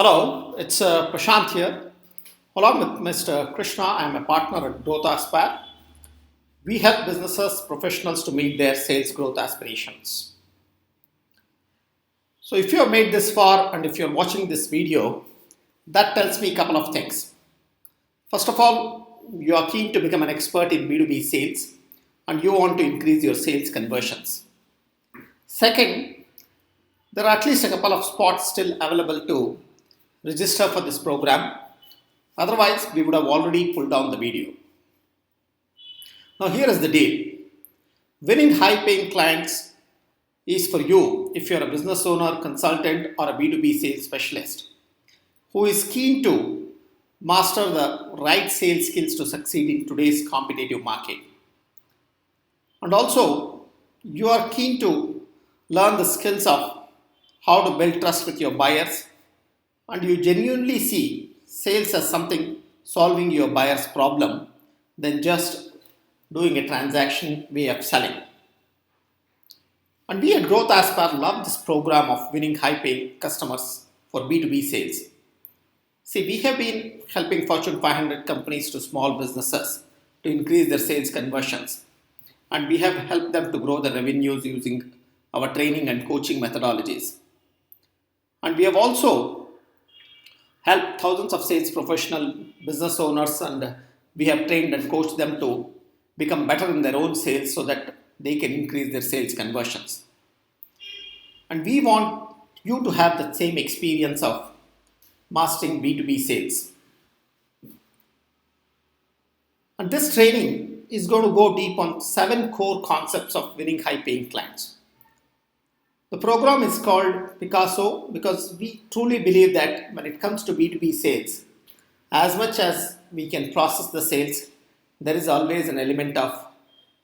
Hello, it's Prashant here. Along with Mr. Krishna, I'm a partner at Growth Aspire. We help businesses, professionals to meet their sales growth aspirations. So, if you have made this far and if you're watching this video, that tells me a couple of things. First of all, you are keen to become an expert in B2B sales and you want to increase your sales conversions. Second, there are at least a couple of spots still available to register for this program. Otherwise, we would have already pulled down the video. Now, here is the deal. Winning high paying clients is for you if you're a business owner, consultant, or a B2B sales specialist who is keen to master the right sales skills to succeed in today's competitive market. And also, you are keen to learn the skills of how to build trust with your buyers, and you genuinely see sales as something solving your buyer's problem than just doing a transaction way of selling. And we at Growth Aspire love this program of winning high paying customers for B2B sales. See, we have been helping Fortune 500 companies to small businesses to increase their sales conversions. And we have helped them to grow their revenues using our training and coaching methodologies. And we have also helped thousands of sales professional business owners, and we have trained and coached them to become better in their own sales so that they can increase their sales conversions. And we want you to have the same experience of mastering B2B sales. And this training is going to go deep on 7 core concepts of winning high paying clients. The program is called PICASSO because we truly believe that when it comes to B2B sales, as much as we can process the sales, there is always an element of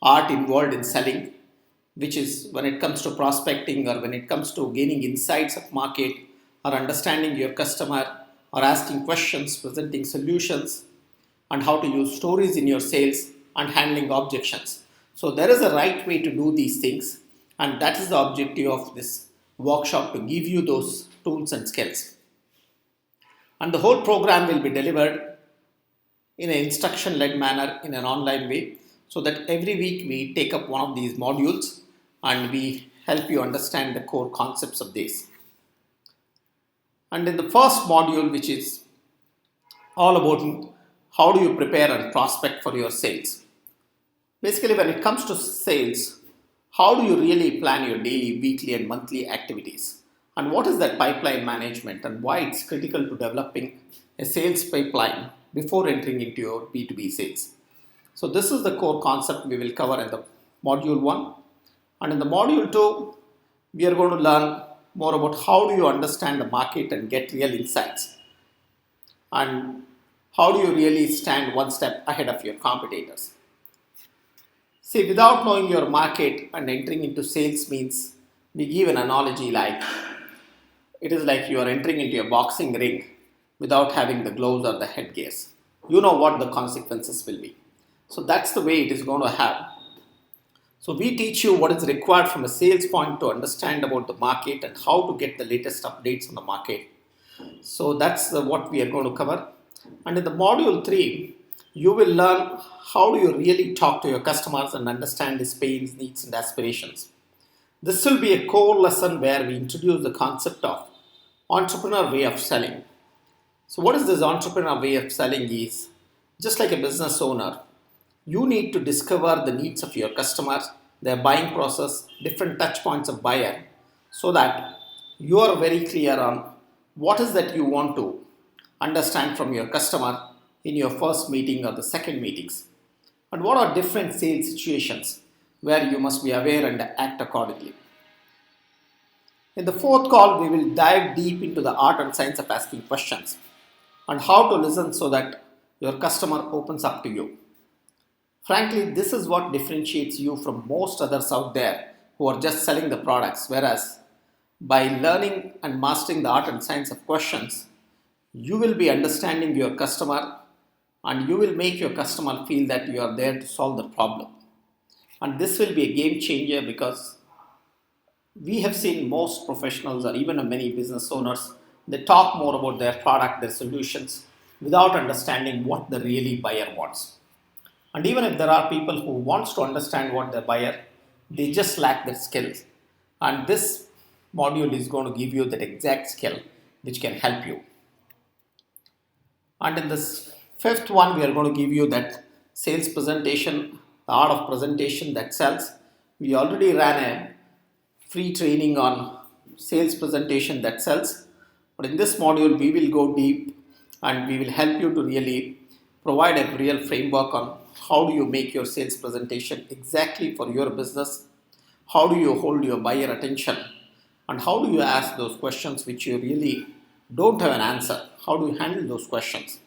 art involved in selling, which is when it comes to prospecting or when it comes to gaining insights of market or understanding your customer or asking questions, presenting solutions, and how to use stories in your sales and handling objections. So there is a right way to do these things, and that is the objective of this workshop, to give you those tools and skills. And the whole program will be delivered in an instruction-led manner in an online way, so that every week we take up one of these modules and we help you understand the core concepts of this. And in the first module, which is all about how do you prepare and prospect for your sales. Basically, when it comes to sales, how do you really plan your daily, weekly, and monthly activities? And what is that pipeline management and why it's critical to developing a sales pipeline before entering into your B2B sales? So this is the core concept we will cover in the module 1. And in the module 2, we are going to learn more about how do you understand the market and get real insights. And how do you really stand one step ahead of your competitors? See, without knowing your market and entering into sales means, we give an analogy like it is like you are entering into a boxing ring without having the gloves or the headgears. You know what the consequences will be. So that's the way it is going to happen. So we teach you what is required from a sales point to understand about the market and how to get the latest updates on the market. So that's what we are going to cover. And in the module 3, you will learn how do you really talk to your customers and understand his pains, needs, and aspirations. This will be a core lesson where we introduce the concept of entrepreneur way of selling. So what is this entrepreneur way of selling is, just like a business owner, you need to discover the needs of your customers, their buying process, different touch points of buyer, so that you are very clear on what is that you want to understand from your customer in your first meeting or the second meetings, and what are different sales situations where you must be aware and act accordingly. In the fourth call, we will dive deep into the art and science of asking questions and how to listen so that your customer opens up to you. Frankly, this is what differentiates you from most others out there who are just selling the products, whereas by learning and mastering the art and science of questions, you will be understanding your customer and you will make your customer feel that you are there to solve the problem. And this will be a game changer because we have seen most professionals or even many business owners they talk more about their product, their solutions, without understanding what the really buyer wants. And even if there are people who wants to understand what their buyer, they just lack that skills. And this module is going to give you that exact skill which can help you. And in this fifth one, we are going to give you that sales presentation, the art of presentation that sells. We already ran a free training on sales presentation that sells. But in this module, we will go deep and we will help you to really provide a real framework on how do you make your sales presentation exactly for your business, how do you hold your buyer attention, and how do you ask those questions which you really don't have an answer. How do you handle those questions?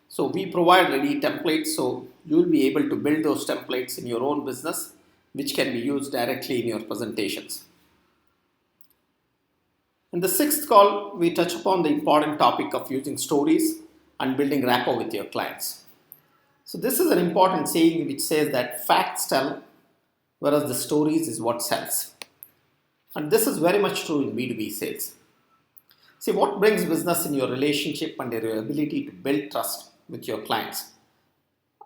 So we provide ready templates, so you will be able to build those templates in your own business, which can be used directly in your presentations. In the sixth call, we touch upon the important topic of using stories and building rapport with your clients. So this is an important saying which says that facts tell, whereas the stories is what sells. And this is very much true in B2B sales. See, what brings business in your relationship and your ability to build trust with your clients.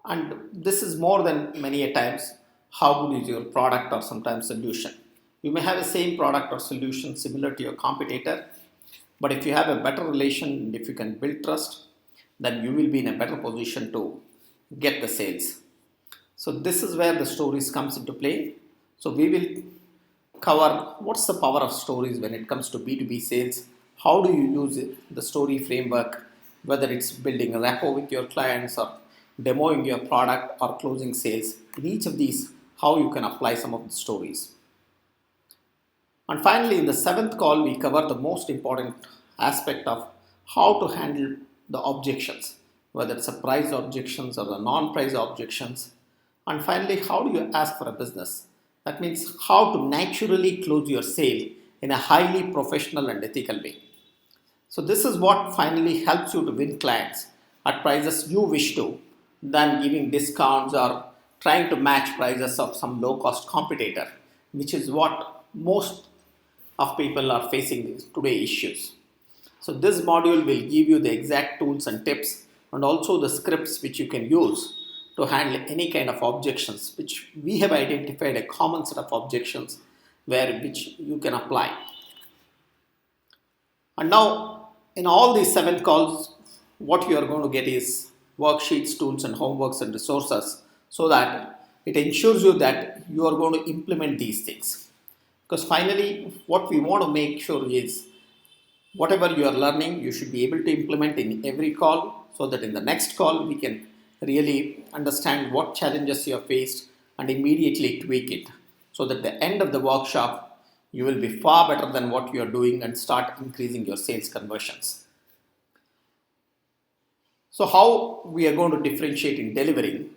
And this is more than many a times how good is your product or sometimes solution. You may have the same product or solution similar to your competitor, but if you have a better relation and if you can build trust, then you will be in a better position to get the sales. So this is where the stories comes into play. So we will cover what's the power of stories when it comes to B2B sales. How do you use the story framework, whether it's building a rapport with your clients or demoing your product or closing sales. In each of these, how you can apply some of the stories. And finally, in the seventh call, we cover the most important aspect of how to handle the objections, whether it's a price objections or the non-price objections. And finally, how do you ask for a business? That means how to naturally close your sale in a highly professional and ethical way. So this is what finally helps you to win clients at prices you wish to, than giving discounts or trying to match prices of some low-cost competitor, which is what most of people are facing today issues. So this module will give you the exact tools and tips and also the scripts which you can use to handle any kind of objections, which we have identified a common set of objections which you can apply. And now in all these 7 calls, what you are going to get is worksheets, tools and homeworks and resources, so that it ensures you that you are going to implement these things. Because finally, what we want to make sure is whatever you are learning, you should be able to implement in every call, so that in the next call we can really understand what challenges you have faced and immediately tweak it, so that at the end of the workshop you will be far better than what you are doing and start increasing your sales conversions. So how we are going to differentiate in delivering?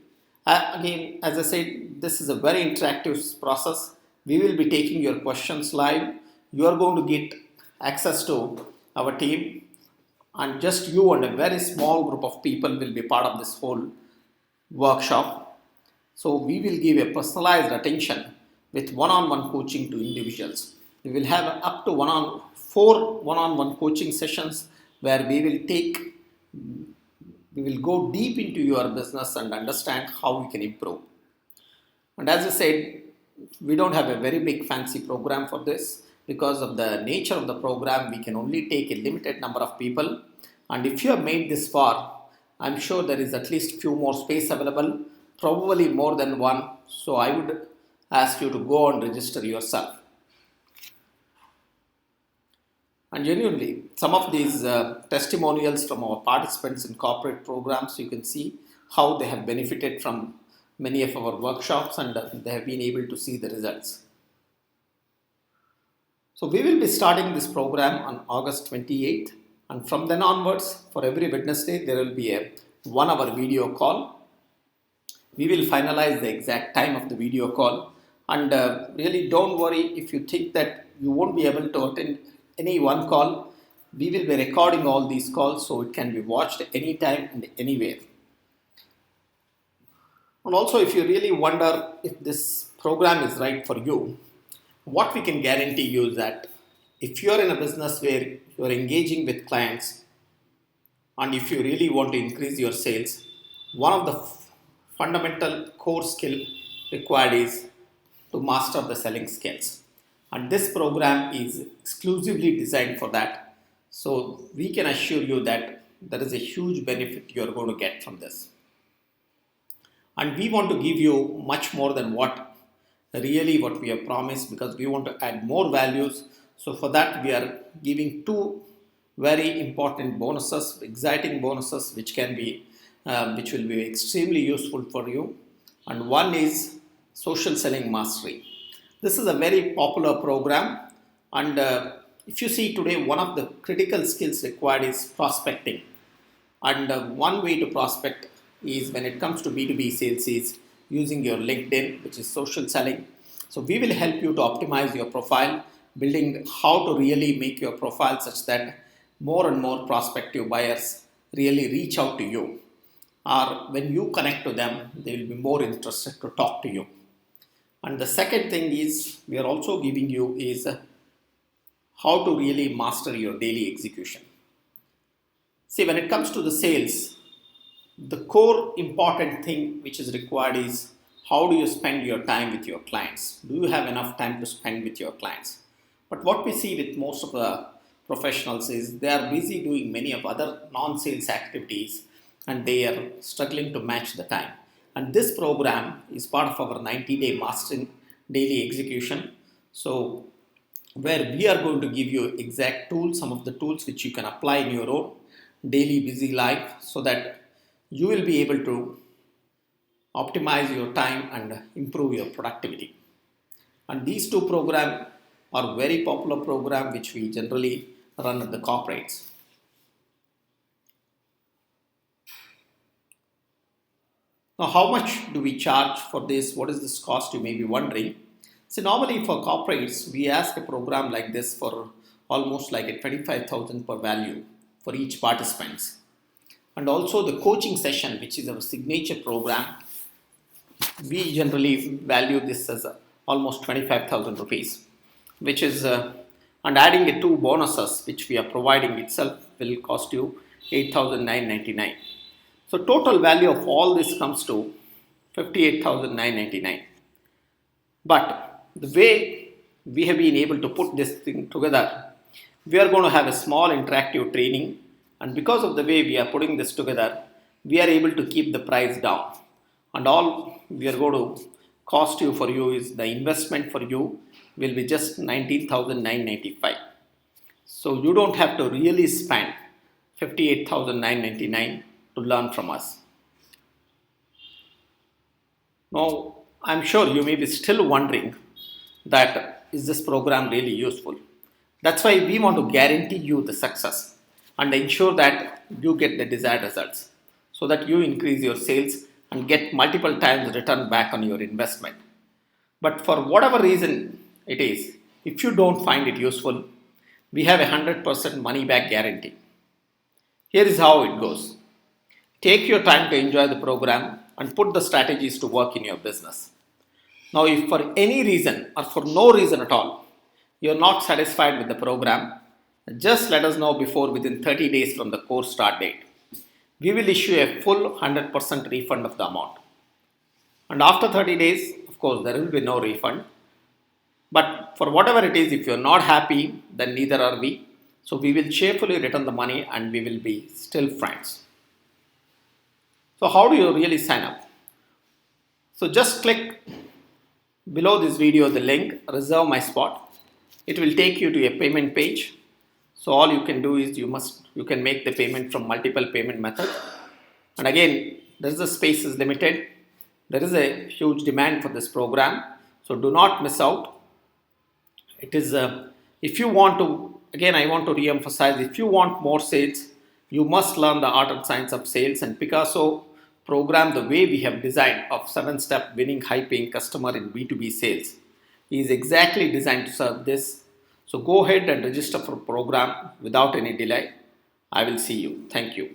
Again, as I said, this is a very interactive process. We will be taking your questions live. You are going to get access to our team, and just you and a very small group of people will be part of this whole workshop. So we will give a personalized attention with one-on-one coaching to individuals. We will have up to 4 one-on-one coaching sessions where we will go deep into your business and understand how we can improve. And as I said, we don't have a very big fancy program for this. Because of the nature of the program, we can only take a limited number of people. And if you have made this far, I'm sure there is at least few more space available, probably more than one. So I would ask you to go and register yourself. And genuinely, some of these testimonials from our participants in corporate programs, you can see how they have benefited from many of our workshops and they have been able to see the results. So we will be starting this program on August 28th, and from then onwards, for every Wednesday, there will be a 1-hour video call. We will finalize the exact time of the video call, and really don't worry if you think that you won't be able to attend any one call. We will be recording all these calls so it can be watched anytime and anywhere. And also, if you really wonder if this program is right for you, what we can guarantee you is that if you are in a business where you're engaging with clients, and if you really want to increase your sales, one of the fundamental core skill required is to master the selling skills. And this program is exclusively designed for that. So we can assure you that there is a huge benefit you're going to get from this. And we want to give you much more than what we have promised, because we want to add more values. So for that we are giving two very important bonuses, exciting bonuses, which will be extremely useful for you. And one is social selling mastery. This is a very popular program, and if you see today, one of the critical skills required is prospecting. And one way to prospect is, when it comes to B2B sales, is using your LinkedIn, which is social selling. So we will help you to optimize your profile, building how to really make your profile such that more and more prospective buyers really reach out to you, or when you connect to them, they will be more interested to talk to you. And the second thing is, we are also giving you is how to really master your daily execution. See, when it comes to the sales, the core important thing which is required is, how do you spend your time with your clients? Do you have enough time to spend with your clients? But what we see with most of the professionals is, they are busy doing many of other non-sales activities, and they are struggling to match the time. And this program is part of our 90-day mastering daily execution. So where we are going to give you exact tools, some of the tools which you can apply in your own daily busy life, so that you will be able to optimize your time and improve your productivity. And these two programs are very popular programs which we generally run at the corporates. Now, how much do we charge for this? What is this cost, you may be wondering. So normally for corporates, we ask a program like this for almost like a 25,000 per value for each participant. And also the coaching session, which is our signature program, we generally value this as almost 25,000 rupees, which is, and adding the two bonuses which we are providing itself will cost you 8,999. So total value of all this comes to 58,999. But the way we have been able to put this thing together, we are going to have a small interactive training, and because of the way we are putting this together, we are able to keep the price down. And all we are going to cost you for you is, the investment for you will be just 19,995. So you don't have to really spend 58,999 to learn from us. Now, I'm sure you may be still wondering that, is this program really useful? That's why we want to guarantee you the success and ensure that you get the desired results, so that you increase your sales and get multiple times return back on your investment. But for whatever reason it is, if you don't find it useful, we have a 100% money back guarantee. Here is how it goes. Take your time to enjoy the program and put the strategies to work in your business. Now, if for any reason or for no reason at all, you are not satisfied with the program, just let us know before within 30 days from the course start date. We will issue a full 100% refund of the amount. And after 30 days, of course, there will be no refund. But for whatever it is, if you are not happy, then neither are we. So we will cheerfully return the money and we will be still friends. So how do you really sign up? So just click below this video the link, reserve my spot. It will take you to a payment page. So all you can do is, you can make the payment from multiple payment methods. And again, there is a space is limited. There is a huge demand for this program. So do not miss out. It is, if you want to, again, I want to re-emphasize, if you want more sales, you must learn the art and science of sales. And PICASSO program, the way we have designed of 7-step winning high-paying customer in B2B sales, is exactly designed to serve this. So go ahead and register for a program without any delay. I will see you. Thank you.